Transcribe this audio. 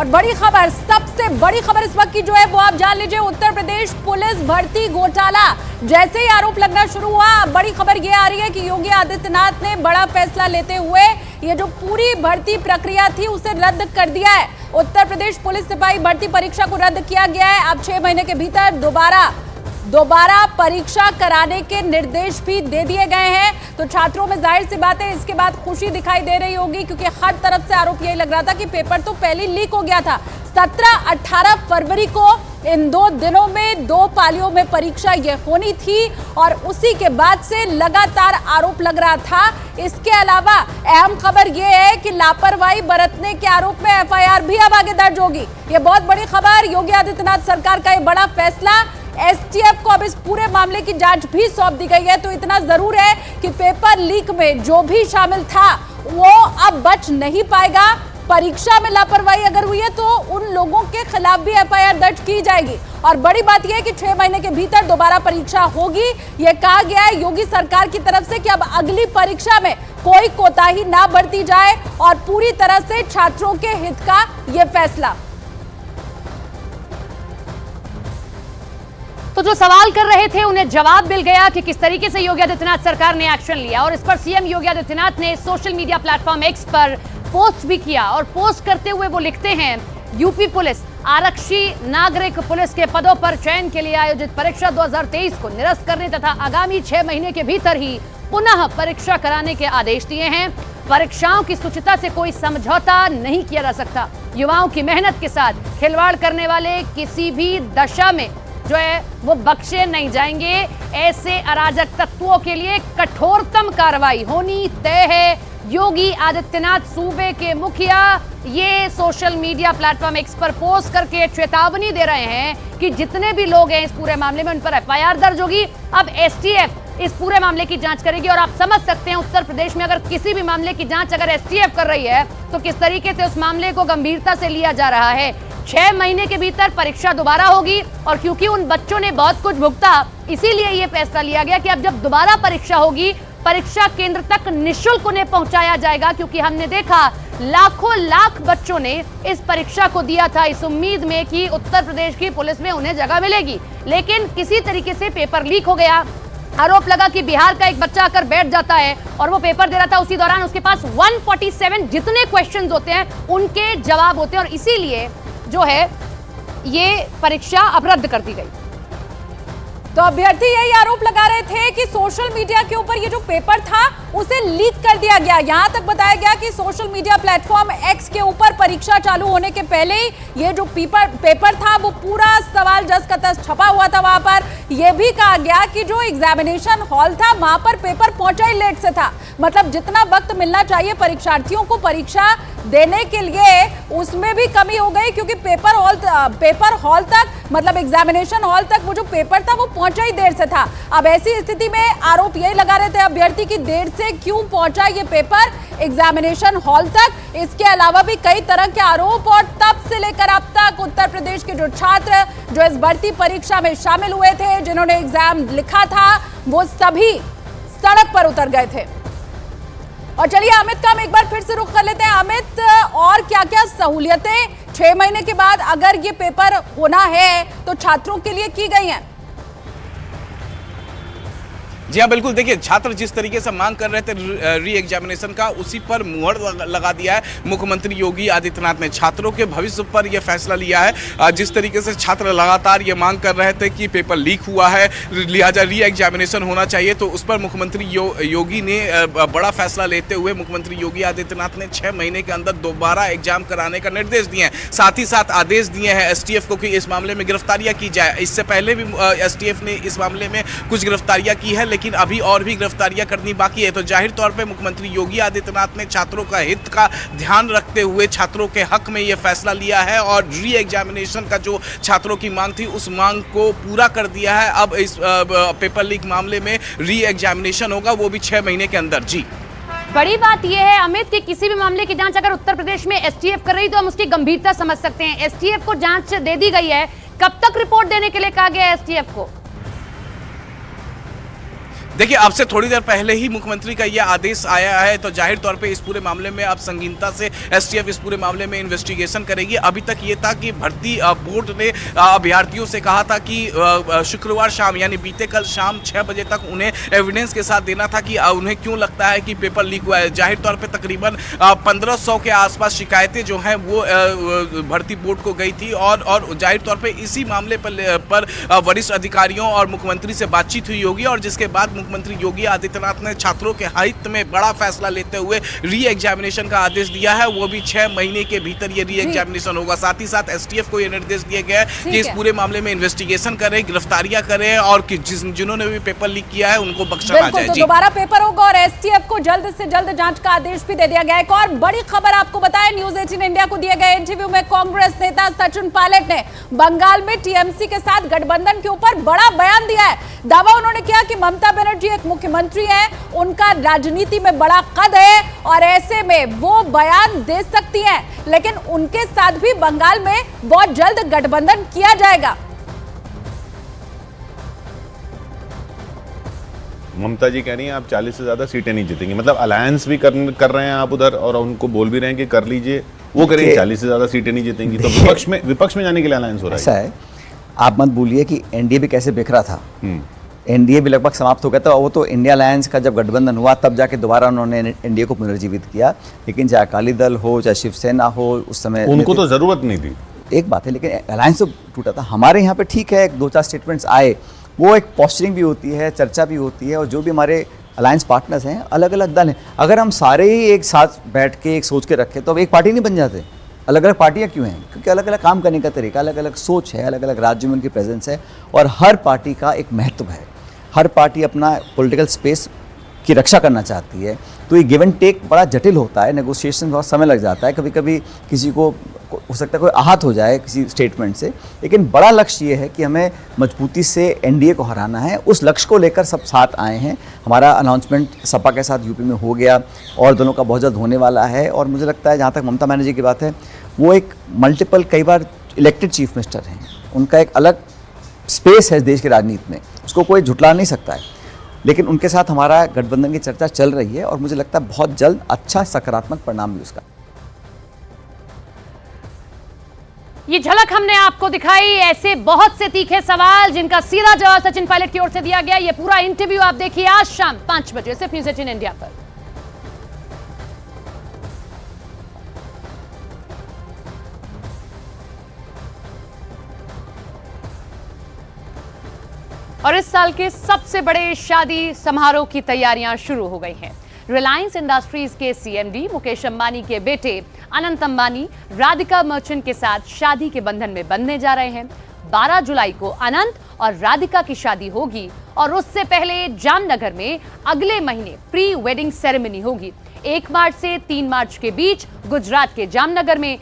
और बड़ी खबर, सबसे बड़ी खबर इस वक्त की जो है वो आप जान लीजिए। उत्तर प्रदेश पुलिस भर्ती घोटाला जैसे ही आरोप लगना शुरू हुआ, बड़ी खबर ये आ रही है कि योगी आदित्यनाथ ने बड़ा फैसला लेते हुए ये जो पूरी भर्ती प्रक्रिया थी उसे रद्द कर दिया है। उत्तर प्रदेश पुलिस सिपाही भर्ती परीक्षा को रद्द किया गया है। अब 6 महीने के भीतर दोबारा परीक्षा कराने के निर्देश भी दे दिए गए हैं। तो छात्रों में जाहिर सी बात है इसके बाद खुशी दिखाई दे रही होगी, क्योंकि हर तरफ से आरोप यही लग रहा था कि पेपर तो पहले लीक हो गया था। 17-18 फरवरी को इन 2 दिनों में 2 पालियों में परीक्षा ये होनी थी और उसी के बाद से लगातार आरोप लग रहा था। इसके अलावा अहम खबर ये है कि लापरवाही बरतने के आरोप में एफआईआर भी अब आगे दर्ज होगी। ये बहुत बड़ी खबर, योगी आदित्यनाथ सरकार का ये बड़ा फैसला। एसटीएफ को अब इस पूरे मामले की जांच भी सौंप दी गई है। तो इतना जरूर है कि पेपर लीक में जो भी शामिल था वो अब बच नहीं पाएगा। परीक्षा में लापरवाही अगर हुई है तो उन लोगों के खिलाफ भी एफआईआर दर्ज की जाएगी। और बड़ी बात यह है कि 6 महीने के भीतर दोबारा परीक्षा होगी। यह कहा गया है योगी सरकार की तरफ से कि अब अगली परीक्षा में कोई कोताही ना बरती जाए और पूरी तरह से छात्रों के हित का यह फैसला। तो जो सवाल कर रहे थे उन्हें जवाब मिल गया कि किस तरीके से योगी आदित्यनाथ सरकार ने एक्शन लिया। और इस पर सीएम योगी आदित्यनाथ ने सोशल मीडिया प्लेटफॉर्म एक्स पर पोस्ट भी किया और पोस्ट करते हुए वो लिखते हैं, यूपी पुलिस आरक्षी नागरिक पुलिस के पदों पर चयन के लिए आयोजित परीक्षा 2023 को निरस्त करने तथा आगामी 6 महीने के भीतर ही पुनः परीक्षा कराने के आदेश दिए हैं। परीक्षाओं की शुचिता से कोई समझौता नहीं किया जा सकता। युवाओं की मेहनत के साथ खिलवाड़ करने वाले किसी भी दशा में जो है वो बख्शे नहीं जाएंगे। ऐसे अराजक तत्वों के लिए कठोरतम कार्रवाई होनी तय है। योगी आदित्यनाथ सूबे के मुखिया ये सोशल मीडिया प्लेटफॉर्म एक्स पर पोस्ट करके चेतावनी दे रहे हैं कि जितने भी लोग हैं इस पूरे मामले में उन पर एफआईआर दर्ज होगी। अब एसटीएफ इस पूरे मामले की जांच करेगी और आप समझ सकते हैं उत्तर प्रदेश में अगर किसी भी मामले की जांच अगर एसटीएफ कर रही है तो किस तरीके से उस मामले को गंभीरता से लिया जा रहा है। 6 महीने के भीतर परीक्षा दोबारा होगी और क्योंकि उन बच्चों ने बहुत कुछ भुगता इसीलिए यह फैसला लिया गया कि अब जब दोबारा परीक्षा होगी परीक्षा केंद्र तक निःशुल्क उन्हें पहुंचाया जाएगा। क्योंकि हमने देखा लाखों लाख बच्चों ने इस परीक्षा को दिया था इस उम्मीद में कि उत्तर प्रदेश की पुलिस में उन्हें जगह मिलेगी, लेकिन किसी तरीके से पेपर लीक हो गया। आरोप लगा कि बिहार का एक बच्चा आकर बैठ जाता है और वो पेपर दे रहा था, उसी दौरान उसके पास 147 जितने क्वेश्चंस होते हैं उनके जवाब होते हैं और इसीलिए जो है ये परीक्षा अब रद्द कर दी गई। तो अभ्यर्थी यही आरोप लगा रहे थे कि सोशल मीडिया के ऊपर ये जो पेपर था उसे लीक कर दिया गया। यहां तक बताया गया कि सोशल मीडिया प्लेटफॉर्म एक्स के ऊपर परीक्षा चालू होने के पहले ही ये जो पेपर था वो पूरा सवाल जस का तस छपा हुआ था। वहां पर यह भी कहा गया कि जो एग्जामिनेशन हॉल था वहां पर पेपर पहुंचा ही लेट से था। मतलब जितना वक्त मिलना चाहिए परीक्षार्थियों को परीक्षा देने के लिए उसमें भी कमी हो गई, क्योंकि पेपर हॉल तक मतलब एग्जामिनेशन हॉल तक वो जो पेपर था वो पहुंचा ही देर से था। अब ऐसी स्थिति में आरोप यही लगा रहे थे अभ्यर्थी की देर से क्यों पहुंचा ये पेपर एग्जामिनेशन हॉल तक। इसके अलावा भी कई तरह के आरोप और तब से लेकर अब तक उत्तर प्रदेश के जो छात्र जो इस भर्ती परीक्षा में शामिल हुए थे, जिन्होंने एग्जाम लिखा था, वो सभी सड़क पर उतर गए थे। और चलिए अमित का हम एक बार फिर से रुख कर लेते हैं। अमित, और क्या क्या सहूलियतें 6 महीने के बाद अगर ये पेपर होना है तो छात्रों के लिए की गई हैं? जी हाँ, बिल्कुल। देखिए, छात्र जिस तरीके से मांग कर रहे थे री एग्जामिनेशन का, उसी पर मुहर लगा दिया है मुख्यमंत्री योगी आदित्यनाथ ने। छात्रों के भविष्य पर यह फैसला लिया है। जिस तरीके से छात्र लगातार ये मांग कर रहे थे कि पेपर लीक हुआ है, लिहाजा री एग्जामिनेशन होना चाहिए, तो उस पर मुख्यमंत्री योगी ने बड़ा फैसला लेते हुए मुख्यमंत्री योगी आदित्यनाथ ने 6 महीने के अंदर दोबारा एग्जाम कराने का निर्देश दिए हैं। साथ ही साथ आदेश दिए हैं एसटीएफ को कि इस मामले में गिरफ्तारियां की जाए। इससे पहले भी एसटीएफ ने इस मामले में कुछ गिरफ्तारियां की है, लेकिन अभी और भी गिरफ्तारियां करनी बाकी है। तो जाहिर तौर पे मुख्यमंत्री योगी आदित्यनाथ ने छात्रों का हित का ध्यान रखते हुए छात्रों के हक में यह फैसला लिया है और री एग्जामिनेशन का जो छात्रों की मांग थी उस मांग को पूरा कर दिया है। अब इस पेपर लीक मामले में री एग्जामिनेशन होगा, वो भी 6 महीने के अंदर। जी, बड़ी बात यह है अमित कि किसी भी मामले की जांच अगर उत्तर प्रदेश में एसटीएफ कर रही तो हम उसकी गंभीरता समझ सकते हैं। एसटीएफ को जांच दे दी गई है, कब तक रिपोर्ट देने के लिए कहा गया है एसटीएफ को? देखिए, अब से थोड़ी देर पहले ही मुख्यमंत्री का यह आदेश आया है, तो जाहिर तौर पे इस पूरे मामले में अब संगीनता से एसटीएफ इस पूरे मामले में इन्वेस्टिगेशन करेगी। अभी तक ये था कि भर्ती बोर्ड ने अभ्यर्थियों से कहा था कि शुक्रवार शाम यानी बीते कल शाम 6 बजे तक उन्हें एविडेंस के साथ देना था कि उन्हें क्यों लगता है कि पेपर लीक हुआ है। जाहिर तौर पे तकरीबन 1500 के आसपास शिकायतें जो हैं वो भर्ती बोर्ड को गई थी और जाहिर तौर पे इसी मामले पर वरिष्ठ अधिकारियों और मुख्यमंत्री से बातचीत हुई होगी, और जिसके बाद मुख्यमंत्री योगी आदित्यनाथ ने छात्रों के हित में बड़ा फैसला लेते हुए री एग्जामिनेशन का आदेश दिया है। वो भी 6 महीने के भीतर ये री एग्जामिनेशन होगा। साथ ही साथ एसटीएफ को ये निर्देश दिए गए कि इस पूरे मामले में इन्वेस्टिगेशन करें, गिरफ्तारियां करें, और जिन्होंने भी पेपर लीक किया है उनको बख्शा ना जाए। तो दोबारा पेपर होगा और एसटीएफ को जल्द से जल्द जांच का आदेश भी दे दिया गया है। एक और बड़ी खबर आपको बताएं, न्यूज 18 इंडिया को दिए गए इंटरव्यू में कांग्रेस नेता सचिन पायलट ने बंगाल में टीएमसी के साथ गठबंधन के ऊपर बड़ा बयान दिया है। दावा उन्होंने किया कि ममता बनर्जी एक मुख्यमंत्री है, उनका राजनीति में बड़ा कद है और ऐसे में वो बयान दे सकती हैं, लेकिन उनके साथ भी बंगाल में बहुत जल्द गठबंधन किया जाएगा। ममता जी कह रही हैं आप 40 से ज्यादा सीटें नहीं जीतेंगी, मतलब अलायंस भी कर रहे हैं आप उधर, और उनको बोल भी रहे हैं कि कर लीजिए। वो कह रही है 40 से ज्यादा सीटें नहीं जीतेंगी, तो विपक्ष में जाने के लिए अलायंस हो रहा है। ऐसा है, आप मत भूलिए कि एनडीए भी कैसे बिखरा था। एनडीए भी लगभग समाप्त हो गया था। वो तो इंडिया अलायंस का जब गठबंधन हुआ तब जाके दोबारा उन्होंने एनडीए को पुनर्जीवित किया, लेकिन चाहे अकाली दल हो चाहे शिवसेना हो उस समय उनको तो जरूरत नहीं थी। एक बात है, लेकिन अलायंस तो टूटा था। हमारे यहाँ पे ठीक है, 2-4 स्टेटमेंट्स आए, वो एक पॉस्चरिंग भी होती है, चर्चा भी होती है, और जो भी हमारे अलायंस पार्टनर्स हैं, अलग अलग दल हैं, अगर हम सारे ही एक साथ बैठ के एक सोच के रखें तो अब एक पार्टी नहीं बन जाते। अलग अलग पार्टियां क्यों हैं? क्योंकि अलग अलग काम करने का तरीका, अलग अलग सोच है, अलग अलग राज्यों में उनकी प्रेजेंस है, और हर पार्टी का एक महत्व है। हर पार्टी अपना पॉलिटिकल स्पेस की रक्षा करना चाहती है, तो ये गिव एंड टेक बड़ा जटिल होता है, नेगोशिएशन बहुत समय लग जाता है। कभी कभी किसी को हो सकता है कोई आहत हो जाए किसी स्टेटमेंट से, लेकिन बड़ा लक्ष्य ये है कि हमें मजबूती से एनडीए को हराना है। उस लक्ष्य को लेकर सब साथ आए हैं। हमारा अनाउंसमेंट सपा के साथ यूपी में हो गया, और दोनों का बहुत जल्द होने वाला है। और मुझे लगता है जहाँ तक ममता बनर्जी की बात है, वो एक मल्टीपल कई बार इलेक्टेड चीफ मिनिस्टर हैं, उनका एक अलग स्पेस है देश की राजनीति में, उसको कोई झुटला नहीं सकता है। लेकिन उनके साथ हमारा गठबंधन की चर्चा चल रही है, और मुझे लगता है बहुत जल्द अच्छा सकारात्मक परिणाम भी उसका। ये झलक हमने आपको दिखाई, ऐसे बहुत से तीखे सवाल जिनका सीधा जवाब सचिन पायलट की ओर से दिया गया। ये पूरा इंटरव्यू आप देखिए आज शाम 5 बजे सिर्फ न्यूज 18 इंडिया पर। और इस साल के सबसे बड़े शादी समारोह की तैयारियां शुरू हो गई हैं। रिलायंस इंडस्ट्रीज के सीएमडी मुकेश अंबानी के बेटे अनंत अंबानी राधिका मर्चेंट के साथ शादी के बंधन में बंधने जा रहे हैं। 12 जुलाई को अनंत और राधिका की शादी होगी, और उससे पहले जामनगर में अगले महीने प्री वेडिंग सेरेमनी होगी। 1 मार्च से 3 मार्च के बीच गुजरात के जामनगर में